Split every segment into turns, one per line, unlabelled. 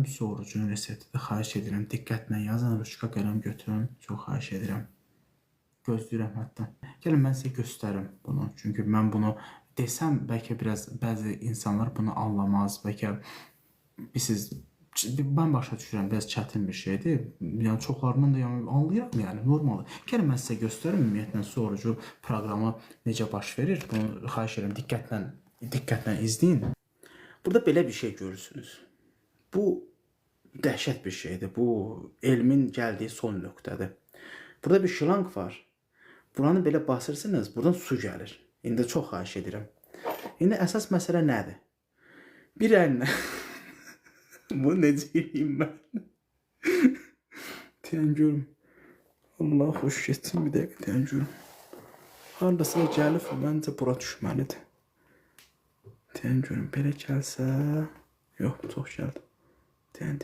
Su orucunun reseptini xahiş edirəm. Diqqətlə yazın, ruşka qələm götürün. Çox xahiş edirəm. Gözləyirəm hətta. Gəlin mən sizə göstərim bunu. Çünki mən bunu desəm, bəlkə bəzi insanlar bunu anlamaz. Bəlkə siz mən başa düşürəm, biraz çətin bir şeydir. Yəni çoxlarından da anlayıram, yəni normaldır. Gəlin mən sizə göstərim ümumiyyətlə su orucu proqramı necə baş verir. Bunu xahiş edirəm diqqətlə izləyin. Burada belə bir şey görürsünüz. Bu dəhşət bir şeydir. Bu elmin gəldiyi son nöqtədir. Burada bir şlanq var. Buranı belə basırsınız, buradan su gəlir. İndi çox xahiş edirəm. İndi əsas məsələ nədir? Bir əllə bunu necə edeyim mən? Deyən görüm. Allah xoş getsin, bir dəqiqə deyən görüm. Hardasa gəlib, məncə bura düşməlidir. Deyən görüm, belə gəlsə... Yox, bu çox gəldi. Deyən.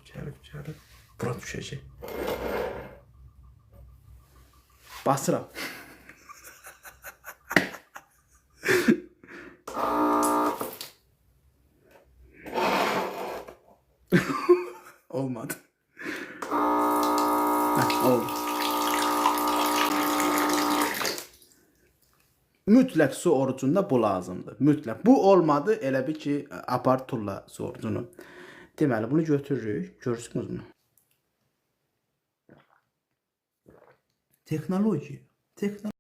Gəlib. Bura düşəcək. Basıram. Olmadı. Oldu. Mütləq su orucunda bu lazımdır. Mütləq. Bu olmadı, elə bir ki, apar tulla su orucunu. Deməli, bunu götürürük. Görürsünüz mü? Texnologiya.